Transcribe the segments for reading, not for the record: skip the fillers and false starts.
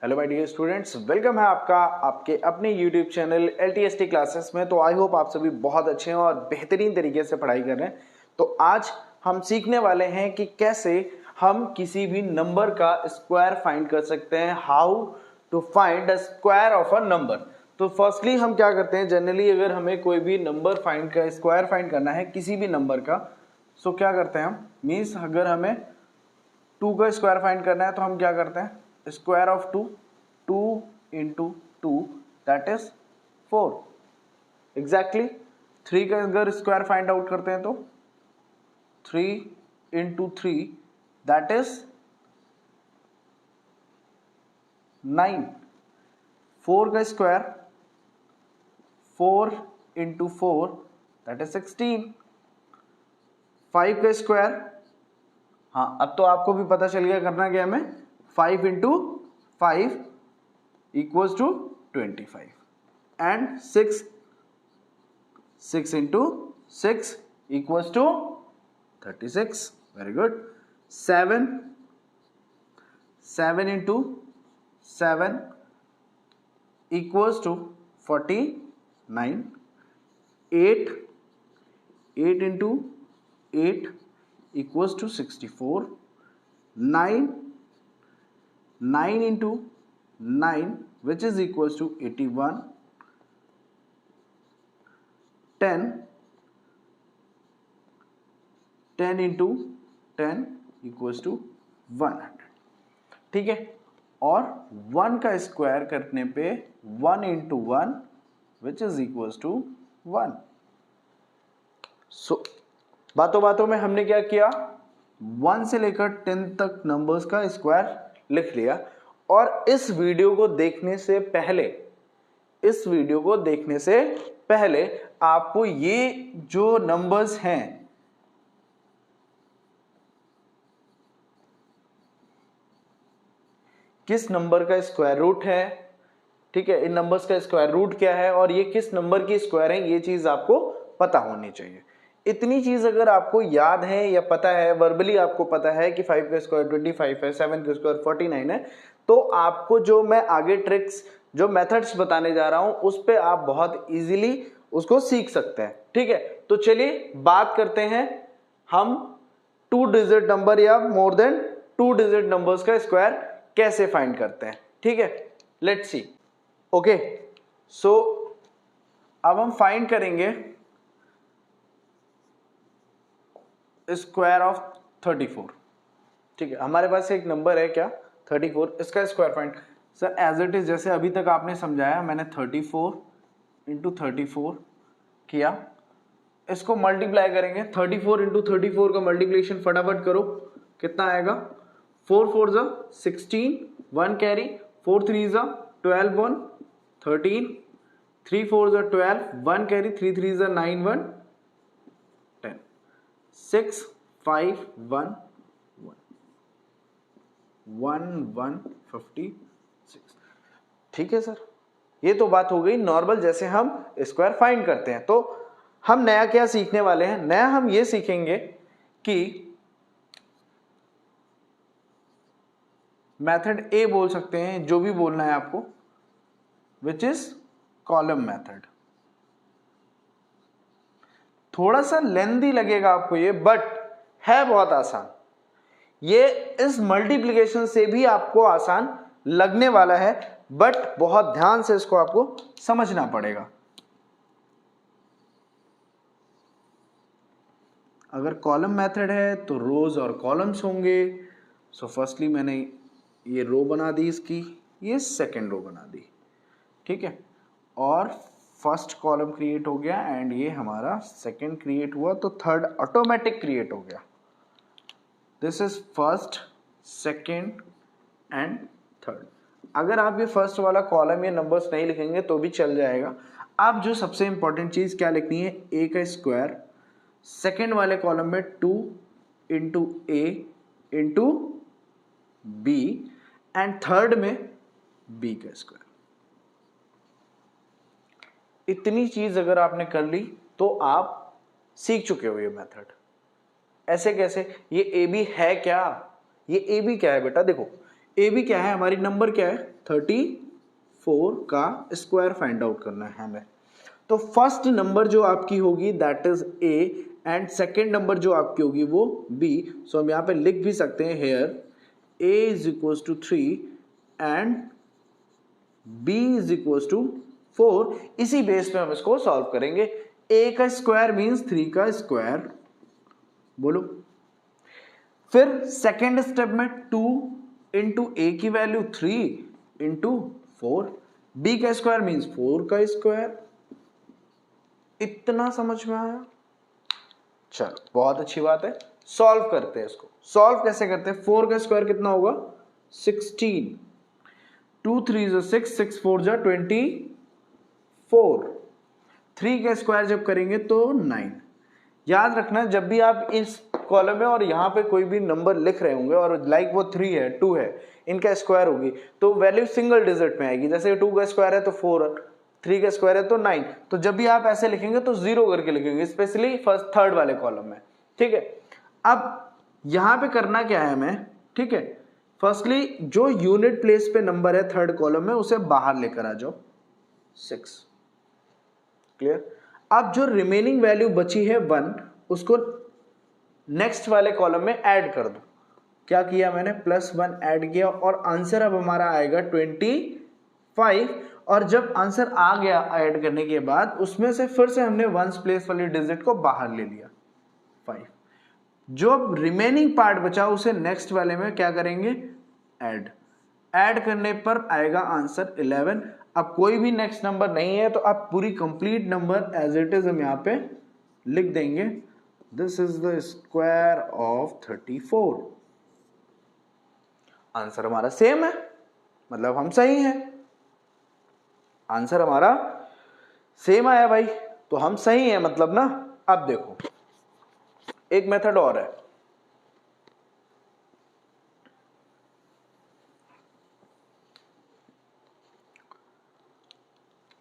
Hello my dear students, welcome है आपका आपके अपने यूट्यूब चैनल LTST क्लासेस में। तो आई होप आप सभी बहुत अच्छे हैं और बेहतरीन तरीके से पढ़ाई कर रहे हैं। तो आज हम सीखने वाले हैं कि कैसे हम किसी भी नंबर का स्क्वायर फाइंड कर सकते हैं, how to find the square of a number. तो फर्स्टली हम क्या करते हैं, जनरली अगर हमें कोई भी नंबर फाइंड का स्क्वायर फाइंड करना है किसी भी नंबर का, सो क्या करते हैं हम, मीन्स अगर हमें 2 का स्क्वायर फाइंड करना है तो हम क्या करते हैं, square of 2 into 2 that is 4। Exactly 3 का अगर स्क्वायर फाइंड आउट करते हैं तो 3 इंटू 3 दैट इज 9। 4 का स्क्वायर 4 इंटू 4 दैट इज 16। 5 का स्क्वायर, हाँ अब तो आपको भी पता चल गया करना क्या हमें, 5 into 5 equals to 25 and 6 into 6 equals to 36. Very good. 7 into 7 equals to 49. 8 into 8 equals to 64. 9 into 9 which is equals to 81. 10 into 10 equals to 100. ठीक है, और 1 का स्क्वायर करने पे 1 into 1 which is equals to 1. सो बातों बातों में हमने क्या किया, 1 से लेकर 10 तक नंबर्स का स्क्वायर लिख लिया। और इस वीडियो को देखने से पहले आपको ये जो नंबर्स हैं, किस नंबर का स्क्वायर रूट है, ठीक है, इन नंबर्स का स्क्वायर रूट क्या है और ये किस नंबर की स्क्वायर है, ये चीज आपको पता होनी चाहिए। इतनी चीज अगर आपको याद है या पता है, वर्बली आपको पता है कि 5 का स्क्वायर 25 है, 7 का स्क्वायर 49 है, तो आपको जो मैं आगे ट्रिक्स, जो मेथड्स बताने जा रहा हूं उस पे आप बहुत इजीली उसको सीख सकते हैं। ठीक है, तो चलिए बात करते हैं हम 2 डिजिट नंबर या मोर देन 2 डिजिट नंबर्स का स्क्वायर कैसे फाइंड करते हैं। ठीक है, लेट्स सी। ओके, सो अब हम फाइंड करेंगे स्क्वायर ऑफ 34। ठीक है, हमारे पास एक नंबर है क्या, 34, इसका square find. Sir as it is जैसे अभी तक आपने समझाया, मैंने 34 इंटू 34 किया, इसको मल्टीप्लाई करेंगे। 34 इंटू 34 का मल्टीप्लिकेशन फटाफट करो, कितना आएगा, 4 4 जा 16, 1 कैरी, 4 3 जा 12, 1 13, 3 4 जा 12, 1 कैरी, 3 3 जा 9, 1 10, 6 5 1 1 1 56। ठीक है सर, ये तो बात हो गई नॉर्मल जैसे हम स्क्वायर फाइंड करते हैं। तो हम नया क्या सीखने वाले हैं, नया हम ये सीखेंगे कि मेथड ए बोल सकते हैं, जो भी बोलना है आपको, विच इज कॉलम मेथड। थोड़ा सा लेंथी लगेगा आपको ये, बट है बहुत आसान। ये इस मल्टीप्लिकेशन से भी आपको आसान लगने वाला है, बट बहुत ध्यान से इसको आपको समझना पड़ेगा। अगर कॉलम मेथड है तो रोज और कॉलम्स होंगे। सो फर्स्टली मैंने ये रो बना दी इसकी, ये सेकेंड रो बना दी। ठीक है, और फर्स्ट कॉलम क्रिएट हो गया एंड ये हमारा सेकेंड क्रिएट हुआ, तो थर्ड ऑटोमेटिक क्रिएट हो गया। This is first, second and third. अगर आप ये फर्स्ट वाला कॉलम या नंबर्स नहीं लिखेंगे तो भी चल जाएगा। आप जो सबसे इंपॉर्टेंट चीज क्या लिखनी है, ए का स्क्वायर, सेकेंड वाले कॉलम में 2 into A into B and third में बी का स्क्वायर। इतनी चीज अगर आपने कर ली तो आप सीख चुके हो ये मेथड। ऐसे कैसे, ये ए बी है क्या, ये ए बी क्या है बेटा, देखो ए बी क्या है, हमारी नंबर क्या है 34 का स्क्वायर फाइंड आउट करना है हमें। तो फर्स्ट नंबर जो आपकी होगी that is A and second number जो आपकी होगी वो बी। सो हम यहाँ पे लिख भी सकते हैं here a is equals to 3 and b is equals to 4। इसी बेस पे हम इसको सॉल्व करेंगे। a का स्क्वायर मीन्स 3 का स्क्वायर, बोलो। फिर सेकेंड स्टेप में 2 इंटू ए की वैल्यू 3 इंटू 4, बी का स्क्वायर मीन्स 4 का स्क्वायर। इतना समझ में आया? चलो बहुत अच्छी बात है, सॉल्व करते हैं इसको। सॉल्व कैसे करते हैं? 4 का स्क्वायर कितना होगा 16, 2 3 6, 6 4 24, 3 का स्क्वायर जब करेंगे तो 9। याद रखना जब भी आप इस कॉलम में और यहाँ पे कोई भी नंबर लिख रहे होंगे और लाइक वो 3 है 2 है, इनका स्क्वायर होगी तो वैल्यू सिंगल डिजिट में आएगी। जैसे 2 का स्क्वायर है तो 4, 3 का स्क्वायर है तो 9। तो जब भी आप ऐसे लिखेंगे तो 0 करके लिखेंगे, स्पेशली फर्स्ट थर्ड वाले कॉलम में, ठीक है। अब यहाँ पे करना क्या है हमें, ठीक है। फर्स्टली जो यूनिट प्लेस पे नंबर है थर्ड कॉलम में उसे बाहर लेकर आ जाओ 6, क्लियर। अब जो रिमेनिंग वैल्यू बची है 1 उसको नेक्स्ट वाले कॉलम में ऐड कर दो। क्या किया मैंने, +1 ऐड किया और आंसर अब हमारा आएगा 25। और जब आंसर आ गया ऐड करने के बाद उसमें से फिर से हमने वंस प्लेस वाली डिजिट को बाहर ले लिया 5। जो रिमेनिंग पार्ट बचा उसे नेक्स्ट वाले में क्या करेंगे, ऐड करने पर आएगा आंसर 11। अब कोई भी नेक्स्ट नंबर नहीं है तो अब पूरी complete number as it is हम यहाँ पे लिख देंगे, this is the square of 34। Answer हमारा सेम है, मतलब हम सही हैं। आंसर हमारा सेम आया भाई, तो हम सही हैं मतलब ना। अब देखो एक मेथड और है,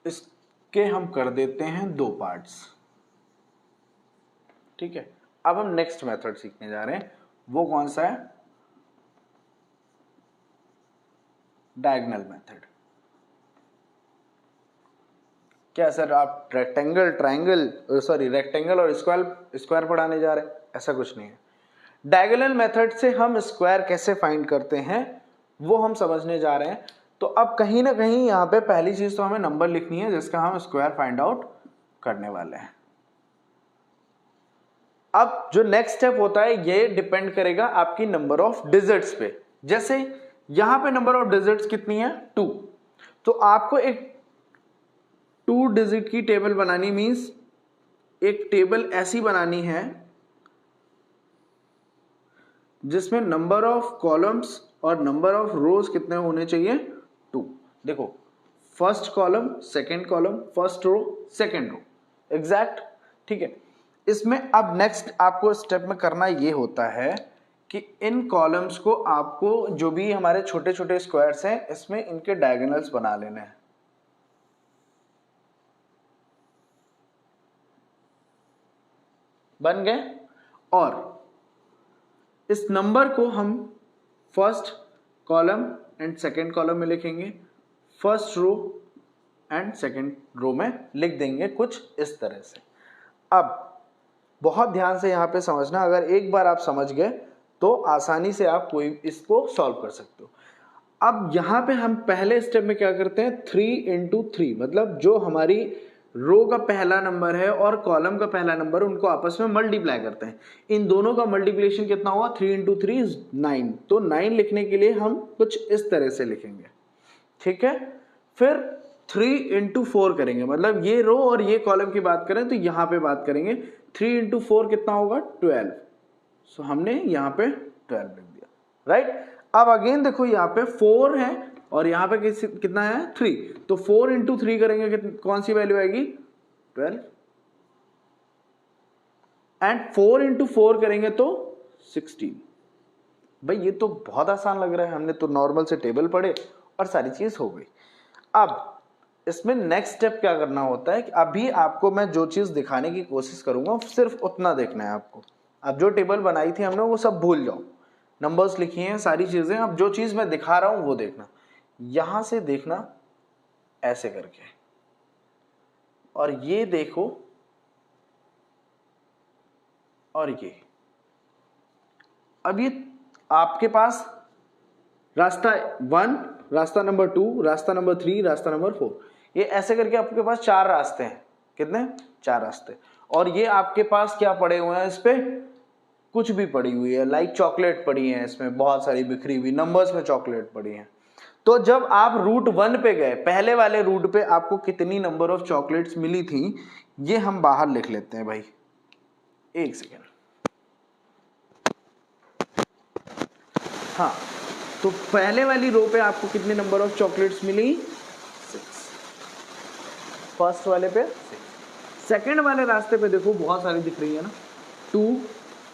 इसके हम कर देते हैं 2 पार्ट्स, ठीक है। अब हम नेक्स्ट मेथड सीखने जा रहे हैं, वो कौन सा है, डायगोनल मेथड। क्या सर आप रेक्टेंगल और स्क्वायर पढ़ाने जा रहे हैं? ऐसा कुछ नहीं है। डायगोनल मेथड से हम स्क्वायर कैसे फाइंड करते हैं वो हम समझने जा रहे हैं। तो अब कहीं ना कहीं यहाँ पे पहली चीज तो हमें नंबर लिखनी है जिसका हम स्क्वायर फाइंड आउट करने वाले हैं। अब जो नेक्स्ट स्टेप होता है ये डिपेंड करेगा आपकी नंबर ऑफ डिजिट्स पे। जैसे यहां पे नंबर ऑफ डिजिट्स कितनी है 2, तो आपको एक 2 डिजिट की टेबल बनानी, मींस एक टेबल ऐसी बनानी है जिसमें नंबर ऑफ कॉलम्स और नंबर ऑफ रोज कितने होने चाहिए 2। देखो first column second column, first row second row, exact, ठीक है। इसमें अब नेक्स्ट आपको स्टेप में करना ये होता है कि इन कॉलम्स को आपको जो भी हमारे छोटे छोटे स्क्वायर्स हैं इसमें इनके डायगोनल्स बना लेने हैं। बन गए। और इस नंबर को हम first column and second column में लिखेंगे, first row and second row में लिख देंगे कुछ इस तरह से। अब बहुत ध्यान से यहां पे समझना, अगर एक बार आप समझ गए तो आसानी से आप कोई इसको सॉल्व कर सकते हो। अब यहां पे हम पहले स्टेप में क्या करते हैं 3 इंटू 3, मतलब जो हमारी रो का पहला नंबर है और कॉलम का पहला नंबर उनको आपस में मल्टीप्लाई करते हैं। इन दोनों का मल्टीप्लिकेशन कितना हुआ 3 इंटू 3 इज 9। तो 9 लिखने के लिए हम कुछ इस तरह से लिखेंगे, ठीक है। फिर 3 इंटू 4 करेंगे, मतलब ये रो और ये कॉलम की बात करें तो यहां पे बात करेंगे 3 इंटू 4 कितना होगा 12। सो हमने यहाँ पे 12 लिख दिया, राइट। अब अगेन देखो यहाँ पे 4 है और यहाँ पे कितना है 3, तो 4 इंटू 3 करेंगे कौन सी वैल्यू आएगी 12, एंड 4 इंटू 4 करेंगे तो 16। भाई ये तो बहुत आसान लग रहा है, हमने तो नॉर्मल से टेबल पढ़े और सारी चीज हो गई। अब इसमें नेक्स्ट स्टेप क्या करना होता है कि अभी आपको मैं जो चीज दिखाने की कोशिश करूंगा सिर्फ उतना देखना है आपको। अब जो टेबल बनाई थी हमने वो सब भूल जाओ, नंबर्स लिखी हैं, सारी चीजें। अब जो चीज मैं दिखा रहा हूं वो देखना, यहां से देखना ऐसे करके, और ये देखो, और ये। अब ये आपके पास रास्ता 1, रास्ता नंबर 2, रास्ता नंबर 3, रास्ता नंबर 4, ये ऐसे करके आपके पास 4 रास्ते हैं। कितने? 4 रास्ते। और ये आपके पास क्या पड़े हुए हैं? इस पे कुछ भी पड़ी हुई है, लाइक चॉकलेट पड़ी है, इसमें बहुत सारी बिखरी हुई नंबर्स में चॉकलेट पड़ी है। तो जब आप रूट 1 पे गए, पहले वाले रूट पे आपको कितनी नंबर ऑफ चॉकलेट्स मिली थी, ये हम बाहर लिख लेते हैं भाई। एक सेकेंड। हाँ, तो पहले वाली रो पे आपको कितने नंबर ऑफ चॉकलेट्स मिली? 6। फर्स्ट वाले पे 6। सेकेंड वाले रास्ते पे देखो बहुत सारी दिख रही है ना, 2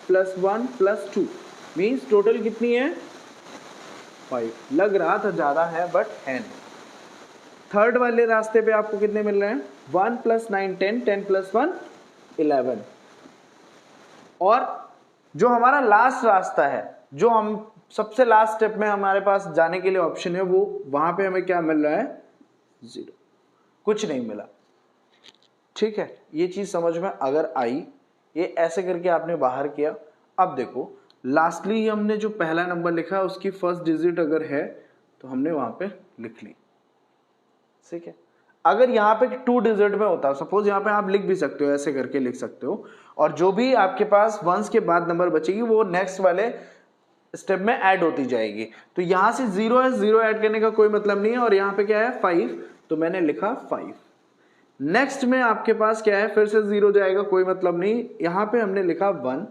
+ 1 + 2 मीन्स टोटल कितनी है? 5। लग रहा था ज्यादा है बट है नहीं। थर्ड वाले रास्ते पे आपको कितने मिल रहे हैं? 1 + 9 10, 10 + 1 11। और जो हमारा लास्ट रास्ता है, जो हम सबसे लास्ट स्टेप में हमारे पास जाने के लिए ऑप्शन है, वो वहां पे हमें क्या मिल रहा है? 0, कुछ नहीं मिला। ठीक है, ये चीज समझ में अगर आई, ये ऐसे करके आपने बाहर किया। अब देखो लास्टली हमने जो पहला नंबर लिखा उसकी फर्स्ट डिजिट अगर है तो हमने वहां पे लिख ली। ठीक है, अगर यहाँ पे 2 डिजिट में होता, सपोज यहाँ पे आप लिख भी सकते हो, ऐसे करके लिख सकते हो, और जो भी आपके पास वंस के बाद नंबर बचेगी वो नेक्स्ट वाले स्टेप में ऐड होती जाएगी। तो यहां से 0 है, 0 ऐड करने का कोई मतलब नहीं है, और यहाँ पे क्या है? 5, तो मैंने लिखा 5। नेक्स्ट में आपके पास क्या है? फिर से 0 जाएगा, कोई मतलब नहीं, यहां पे हमने लिखा 1,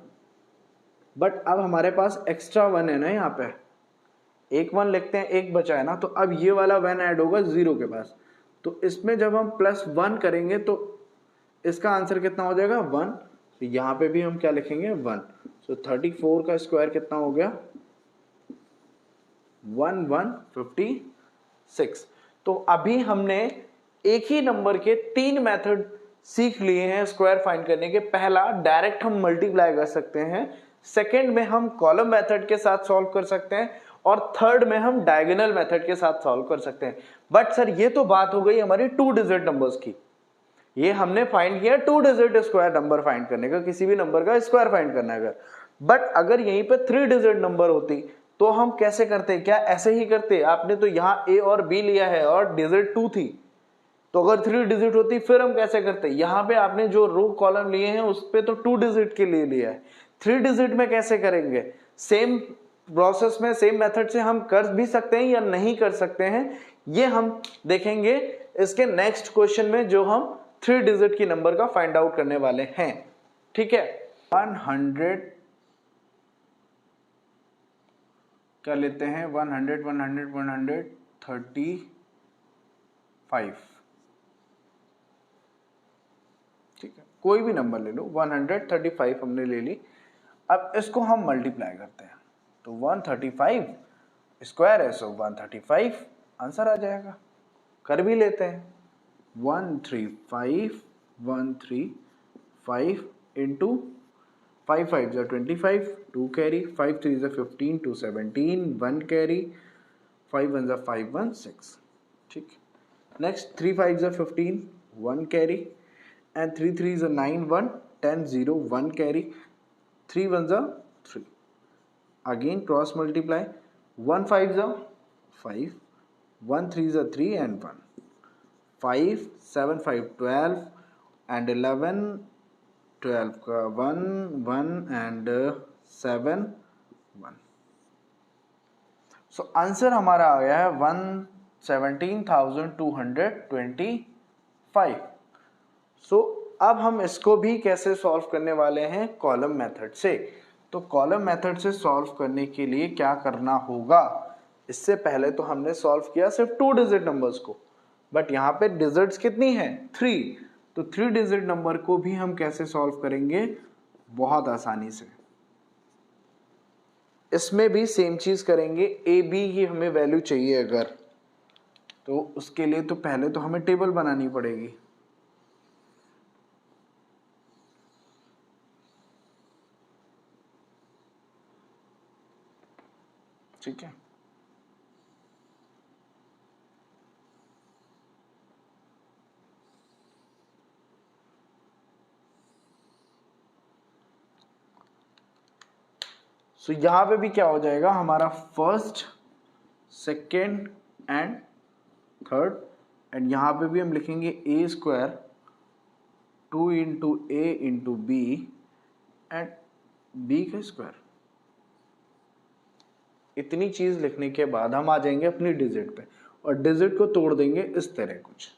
बट अब हमारे पास एक्स्ट्रा 1 है ना, यहाँ पे एक 1 लिखते हैं, एक बचा है ना, तो अब ये वाला 1 ऐड होगा 0 के पास। तो इसमें जब हम +1 करेंगे तो इसका आंसर कितना हो जाएगा? 1। तो यहाँ पे भी हम क्या लिखेंगे? 1। तो 34 का स्क्वायर कितना हो गया? 1156। तो अभी हमने एक ही नंबर के 3 मेथड सीख लिए हैं स्क्वायर फाइंड करने के। पहला, डायरेक्ट हम मल्टीप्लाई कर सकते हैं। सेकंड में हम कॉलम मेथड के साथ सॉल्व कर सकते हैं, और थर्ड में हम डायगोनल मेथड के साथ सॉल्व कर सकते हैं। बट सर ये तो बात हो गई हमारी 2 डिजिट नंबर्स की, ये हमने फाइंड किया 2 डिजिट स्क्वायर नंबर फाइंड करने का, किसी भी नंबर का स्क्वायर फाइंड करना है अगर। बट अगर यहीं पे 3 डिजिट नंबर होती तो हम कैसे करते? क्या ऐसे ही करते? आपने तो यहाँ ए और बी लिया है और डिजिट 2 थी, तो अगर 3 डिजिट होती फिर हम कैसे करते? यहाँ पे आपने जो रो कॉलम लिए हैं उस पे तो 2 डिजिट के लिए लिया है, 3 डिजिट में कैसे करेंगे? सेम प्रोसेस में, सेम मेथड से हम कर भी सकते हैं या नहीं कर सकते हैं, ये हम देखेंगे इसके नेक्स्ट क्वेश्चन में, जो हम 3 डिजिट की नंबर का फाइंड आउट करने वाले हैं। ठीक है, 100 क्या लेते हैं? 100 100 135। ठीक है, कोई भी नंबर ले लो, 135 हमने ले ली। अब इसको हम मल्टीप्लाई करते हैं, तो 135 स्क्वायर है, सो 135 आंसर आ जाएगा। कर भी लेते हैं, 135 इंटू 5 5 25, 2 कैरी, 5 3 15, 2 17, 1 कैरी, 5 1 5 1 6। ठीक, next 3 5 15, 1 carry, and 3 3 9 1 10 0 1 carry, 3 1 3, again cross multiply, 1 5 5, 1 3 3 and 1, 5 7 5 12 and 11 12 का 1 1 and 7 1। सो आंसर हमारा आ गया है 117,225। सो अब हम इसको भी कैसे सॉल्व करने वाले हैं? कॉलम मेथड से। तो कॉलम मेथड से सॉल्व करने के लिए क्या करना होगा? इससे पहले तो हमने सॉल्व किया सिर्फ 2 डिजिट नंबर्स को, बट यहाँ पे डिजिट्स कितनी है? 3। तो 3 डिजिट नंबर को भी हम कैसे सॉल्व करेंगे? बहुत आसानी से। इसमें भी सेम चीज करेंगे, ए बी की हमें वैल्यू चाहिए अगर, तो उसके लिए तो पहले तो हमें टेबल बनानी पड़ेगी। ठीक है। सो यहां पे भी क्या हो जाएगा हमारा first, second and third, and यहां पे भी हम लिखेंगे A square 2 into A into B and B का स्क्वायर। इतनी चीज लिखने के बाद हम आ जाएंगे अपनी डिजिट पे और डिजिट को तोड़ देंगे इस तरह कुछ।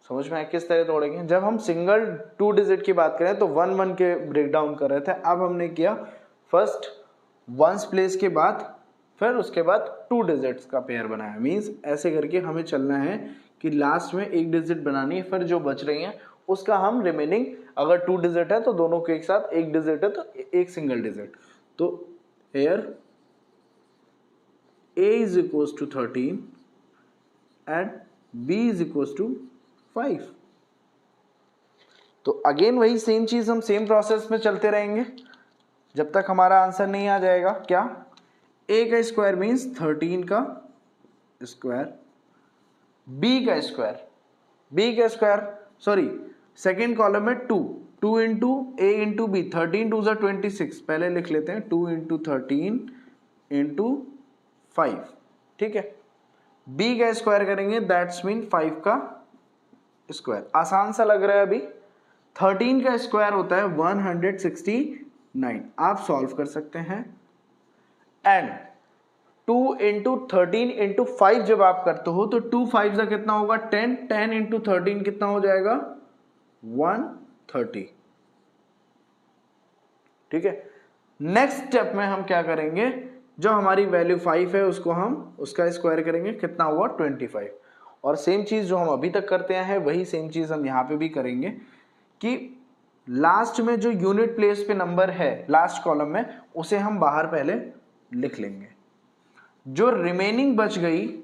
समझ में आया किस तरह तोड़ेंगे? जब हम सिंगल 2 डिजिट की बात करें तो 1 1 के ब्रेक डाउन कर रहे थे, अब हमने किया फर्स्ट वंस प्लेस के बाद फिर उसके बाद 2 डिजिट्स का पेयर बनाया। मींस ऐसे करके हमें चलना है कि लास्ट में एक डिजिट बनानी है, फिर जो बच रही है उसका हम रिमेनिंग, अगर 2 डिजिट है तो दोनों के एक साथ, एक डिजिट है तो एक सिंगल डिजिट। तो here a is equals to 13 and b is equals to 5। तो अगेन वही सेम चीज हम सेम प्रोसेस में चलते रहेंगे जब तक हमारा आंसर नहीं आ जाएगा। क्या? a का स्क्वायर मीन्स 13 का स्क्वायर, b का स्क्वायर सॉरी सेकेंड कॉलम में 2 इंटू ए इंटू बी, 13 2 26, पहले लिख लेते हैं 2 इंटू 13 इंटू 5। ठीक है, b का स्क्वायर करेंगे दैट्स मीन 5 का स्क्वायर। आसान सा लग रहा है अभी। 13 का स्क्वायर होता है 169, आप सॉल्व कर सकते हैं। एंड 2 इंटू 13 इंटू 5 जब आप करते हो तो 2 5 का कितना होगा 10, 10 इंटू 13 कितना हो जाएगा 130। ठीक है, नेक्स्ट स्टेप में हम क्या करेंगे, जो हमारी वैल्यू 5 है उसको हम उसका स्क्वायर करेंगे, कितना हुआ 25। और सेम चीज जो हम अभी तक करते हैं वही सेम चीज हम यहां पे भी करेंगे कि लास्ट में जो यूनिट प्लेस पे नंबर है लास्ट कॉलम में उसे हम बाहर पहले लिख लेंगे, जो रिमेनिंग बच गई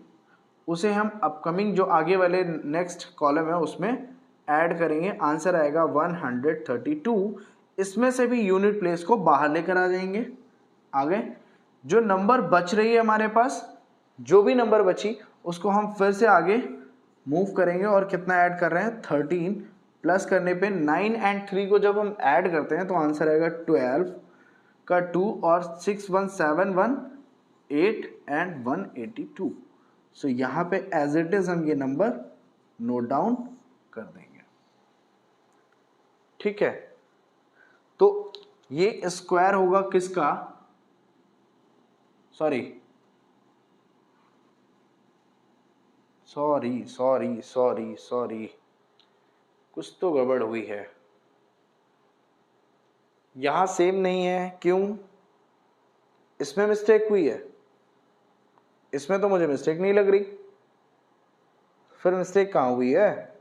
उसे हम अपकमिंग जो आगे वाले नेक्स्ट कॉलम है उसमें ऐड करेंगे। आंसर आएगा 132। इसमें से भी यूनिट प्लेस को बाहर लेकर आ जाएंगे। आगे जो नंबर बच रही है हमारे पास, जो भी नंबर बची उसको हम फिर से आगे मूव करेंगे और कितना ऐड कर रहे हैं 13, प्लस करने पे 9 एंड 3 को जब हम ऐड करते हैं तो आंसर आएगा 12 का 2 और 6 1 7 1 8 एंड 182। सो यहाँ पे एज इट इज हम ये नंबर नोट डाउन कर देंगे। ठीक है, तो ये स्क्वायर होगा किसका, सॉरी कुछ तो गड़बड़ हुई है, यहां सेम नहीं है। क्यों? इसमें मिस्टेक हुई है, इसमें तो मुझे मिस्टेक नहीं लग रही, फिर मिस्टेक कहां हुई है?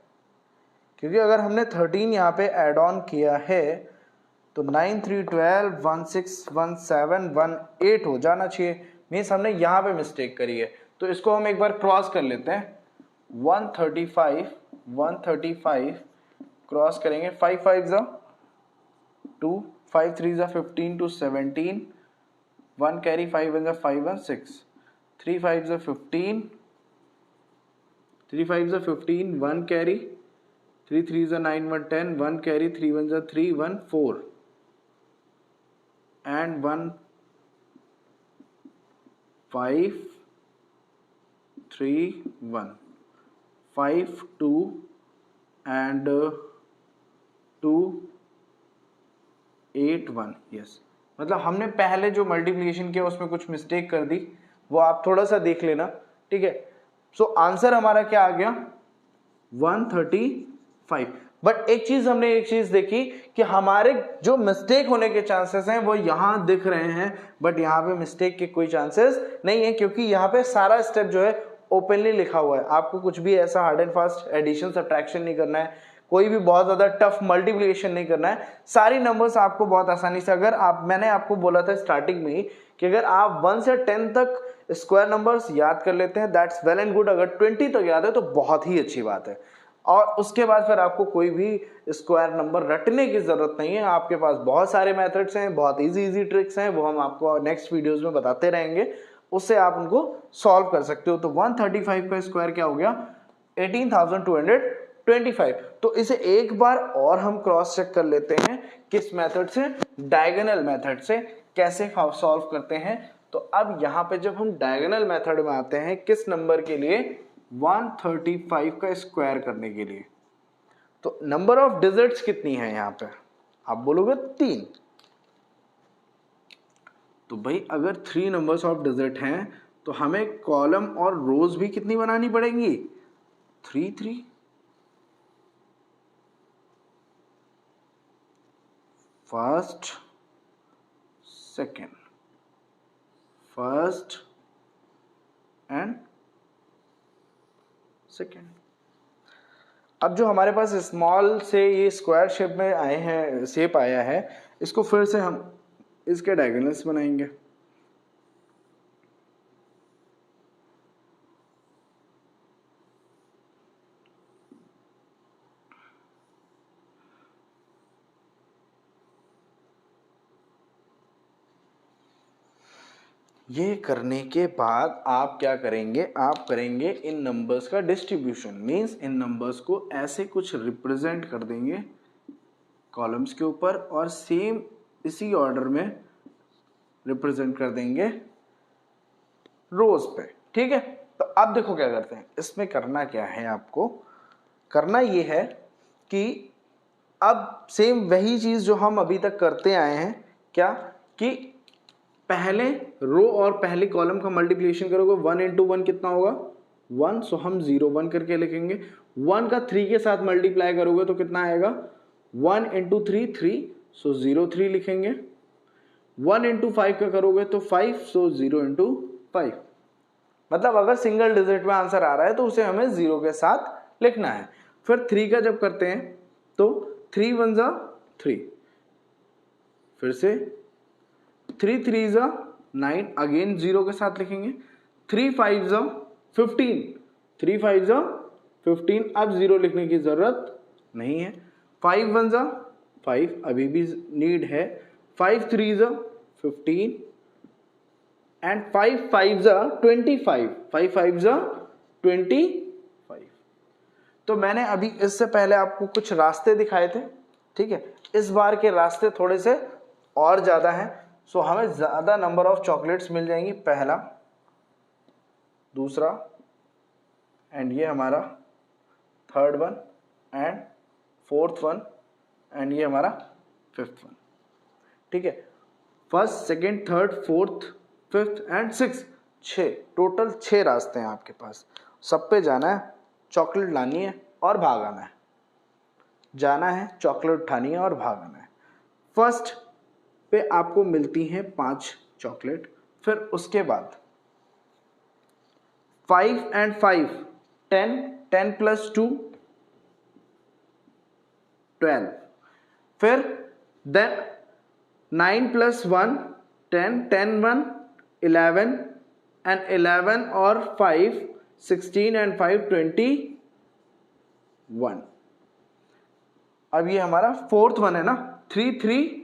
क्योंकि अगर हमने 13 यहाँ पे ऐड ऑन किया है तो 9 3 12 1 6 1 7 1 8 हो जाना चाहिए। मीन्स हमने यहाँ पे मिस्टेक करी है, तो इसको हम एक बार क्रॉस कर लेते हैं। 135 क्रॉस करेंगे, 5 5 2 5 3 15 to 17, 1 carry 5 1 5 1 6, 3 5 15, 3 5 15, 1 carry 3 3 9 1 10, 1 carry 3 1 3 1 4 and 1 5 3 1 5 2 and 2 8 1। Yes, मतलब हमने पहले जो मल्टीप्लिकेशन किया उसमें कुछ मिस्टेक कर दी, वो आप थोड़ा सा देख लेना। ठीक है, सो आंसर हमारा क्या आ गया 135। बट एक चीज देखी कि हमारे जो मिस्टेक होने के चांसेस हैं वो यहां दिख रहे हैं, बट यहां पे मिस्टेक के कोई चांसेस नहीं है, क्योंकि यहां पे सारा स्टेप जो है ओपनली लिखा हुआ है। आपको कुछ भी ऐसा hard and fast addition subtraction नहीं करना है, कोई भी बहुत ज्यादा टफ मल्टीप्लिकेशन नहीं करना है। सारी नंबर्स आपको बहुत आसानी से, अगर मैंने आपको बोला था स्टार्टिंग में ही कि अगर आप 1 से 10 तक स्क्वायर नंबर्स याद कर लेते हैं दैट्स वेल एंड गुड। अगर 20 तक याद है तो बहुत ही अच्छी बात है। और उसके बाद फिर आपको कोई भी स्क्वायर नंबर रटने की जरूरत नहीं है, आपके पास बहुत सारे मेथड्स हैं, बहुत इजी ट्रिक्स हैं, वो हम आपको नेक्स्ट वीडियोस में बताते रहेंगे, उससे आप उनको सॉल्व कर सकते हो। तो 135 का स्क्वायर क्या हो गया, 18,225। तो इसे एक बार और हम क्रॉस चेक कर लेते हैं, किस मेथड से, डायगोनल मेथड से कैसे सॉल्व करते हैं। तो अब यहां पे जब हम डायगोनल मेथड में आते हैं, किस नंबर के लिए, 135 का स्क्वायर करने के लिए, तो नंबर ऑफ डिजिट्स कितनी है यहां पे, आप बोलोगे 3। तो भाई अगर 3 नंबर्स ऑफ डिजिट हैं तो हमें कॉलम और रोज भी कितनी बनानी पड़ेंगी, 3 3। First second, first and second. अब जो हमारे पास स्मॉल से ये स्क्वायर शेप में आए हैं, शेप आया है, इसको फिर से हम इसके डायगोनल्स बनाएंगे। ये करने के बाद आप क्या करेंगे, आप करेंगे इन नंबर्स का डिस्ट्रीब्यूशन, मींस इन नंबर्स को ऐसे कुछ रिप्रेजेंट कर देंगे कॉलम्स के ऊपर और सेम इसी ऑर्डर में रिप्रेजेंट कर देंगे रोज पे, ठीक है। तो अब देखो क्या करते हैं, इसमें करना क्या है, आपको करना ये है कि अब सेम वही चीज जो हम अभी तक करते आए हैं, क्या कि पहले रो और पहले कॉलम का मल्टीप्लिकेशन करोगे, 1 इंटू 1 कितना होगा 1, सो हम 0 1 करके लिखेंगे। 1 का 3 के साथ मल्टीप्लाई करोगे तो कितना आएगा, 1 इंटू 3 3, सो 0 3 लिखेंगे। 1 इंटू 5 का करोगे तो 5, सो 0 इंटू 5। मतलब अगर सिंगल डिजिट में आंसर आ रहा है तो उसे हमें 0 के साथ लिखना है। फिर 3 का जब करते हैं तो 3 1 जा 3, फिर से 3 3 जा 9, अगेन 0 के साथ लिखेंगे। 3 5 जा 15, 3 5 जा 15, अब 0 लिखने की जरूरत नहीं है। 5 1 जा 5, अभी भी नीड है। 5 3 जा 15 एंड 5 5 जा 25, 5 5 जा 25। तो मैंने अभी इससे पहले आपको कुछ रास्ते दिखाए थे, ठीक है। इस बार के रास्ते थोड़े से और ज्यादा हैं, सो हमें ज्यादा नंबर ऑफ चॉकलेट्स मिल जाएंगी, पहला, दूसरा, एंड ये हमारा third one and fourth one, and ये हमारा फिफ्थ वन, ठीक है। First second third fourth fifth and six, 6 total 6 रास्ते हैं आपके पास। सब पे जाना है, चॉकलेट लानी है और भाग आना है, जाना है, चॉकलेट उठानी है और भाग आना है। फर्स्ट पे आपको मिलती हैं 5 चॉकलेट, फिर उसके बाद 5 एंड 5 10, 10 प्लस 2 12, फिर देन 9 प्लस 1 10, 10 1 11 एंड 11 और 5 16 एंड 5 21। अब ये हमारा फोर्थ वन है ना, 3 3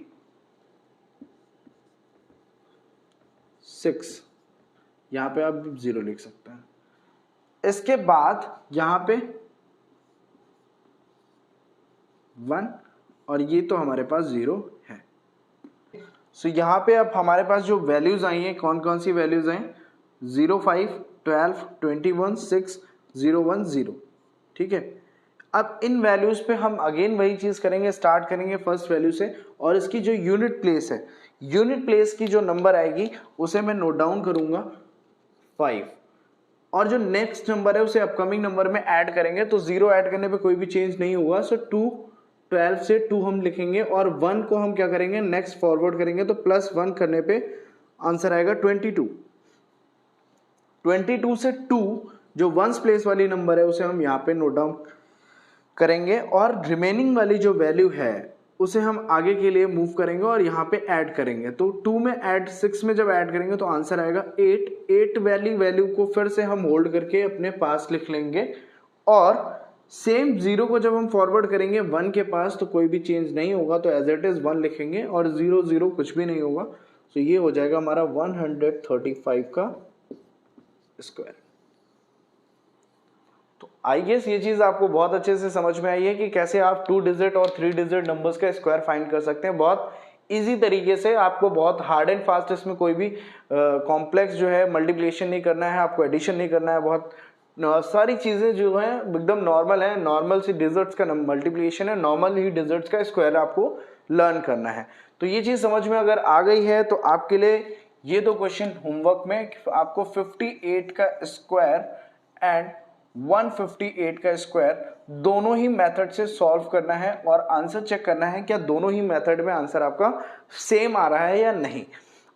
6, यहां पे आप 0 लिख सकते हैं। इसके बाद यहां पे 1 और ये तो हमारे पास 0 है। सो यहां पे अब हमारे पास जो वैल्यूज आई हैं, कौन कौन सी वैल्यूज आई, 0 5 12 21 6 0 1 0, ठीक है। अब इन वैल्यूज पे हम अगेन वही चीज करेंगे, स्टार्ट करेंगे फर्स्ट वैल्यू से, और इसकी जो यूनिट प्लेस है, यूनिट प्लेस की जो नंबर आएगी उसे मैं नोट डाउन करूंगा 5, और जो नेक्स्ट नंबर है उसे अपकमिंग नंबर में ऐड करेंगे। तो 0 ऐड करने पे कोई भी चेंज नहीं होगा, सो 2 12 से 2 हम लिखेंगे, और 1 को हम क्या करेंगे, नेक्स्ट फॉरवर्ड करेंगे, तो प्लस 1 करने पे आंसर आएगा 22। 22 से 2 जो वंस प्लेस वाली नंबर है उसे हम यहाँ पे नोट डाउन करेंगे, और रिमेनिंग वाली जो वैल्यू है उसे हम आगे के लिए मूव करेंगे और यहाँ पे ऐड करेंगे। तो 2 में ऐड 6 में जब ऐड करेंगे तो आंसर आएगा 8 वाली वैल्यू को फिर से हम होल्ड करके अपने पास लिख लेंगे, और सेम 0 को जब हम फॉरवर्ड करेंगे 1 के पास तो कोई भी चेंज नहीं होगा, तो एज इट इज 1 लिखेंगे और 0 0 कुछ भी नहीं होगा। तो ये हो जाएगा हमारा 135 का स्क्वायर। तो आई गेस ये चीज आपको बहुत अच्छे से समझ में आई है कि कैसे आप 2 डिजिट और 3 डिजिट नंबर्स का स्क्वायर फाइंड कर सकते हैं बहुत इजी तरीके से। आपको बहुत हार्ड एंड फास्ट इसमें कोई भी कॉम्प्लेक्स जो है मल्टीप्लिकेशन नहीं करना है, आपको एडिशन नहीं करना है। बहुत सारी चीजें जो है एकदम नॉर्मल है, नॉर्मल सी डिजिट्स का मल्टीप्लिकेशन है, नॉर्मल ही डिजिट्स का स्क्वायर आपको लर्न करना है। तो ये चीज समझ में अगर आ गई है तो आपके लिए ये दो क्वेश्चन होमवर्क में आपको 58 का स्क्वायर एंड 158 का स्क्वायर दोनों ही मेथड से सॉल्व करना है और आंसर चेक करना है क्या दोनों ही मेथड में आंसर आपका सेम आ रहा है या नहीं।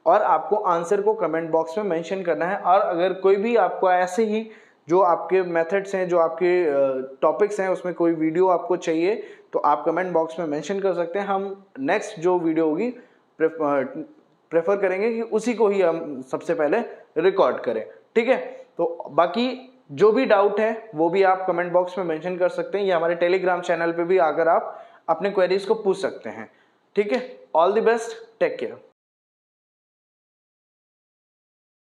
और आपको आंसर को कमेंट बॉक्स में मेंशन करना है। और अगर कोई भी आपको ऐसे ही जो आपके मेथड्स हैं, जो आपके टॉपिक्स हैं, उसमें कोई वीडियो आपको चाहिए तो आप कमेंट बॉक्स में मेंशन कर सकते हैं। हम नेक्स्ट जो वीडियो होगी प्रेफर करेंगे कि उसी को ही हम सबसे पहले रिकॉर्ड करें, ठीक है। तो बाकी जो भी डाउट है वो भी आप कमेंट बॉक्स में मेंशन कर सकते हैं या हमारे टेलीग्राम चैनल पे भी आकर आप अपने क्वेरीज को पूछ सकते हैं, ठीक है। All the best, take care.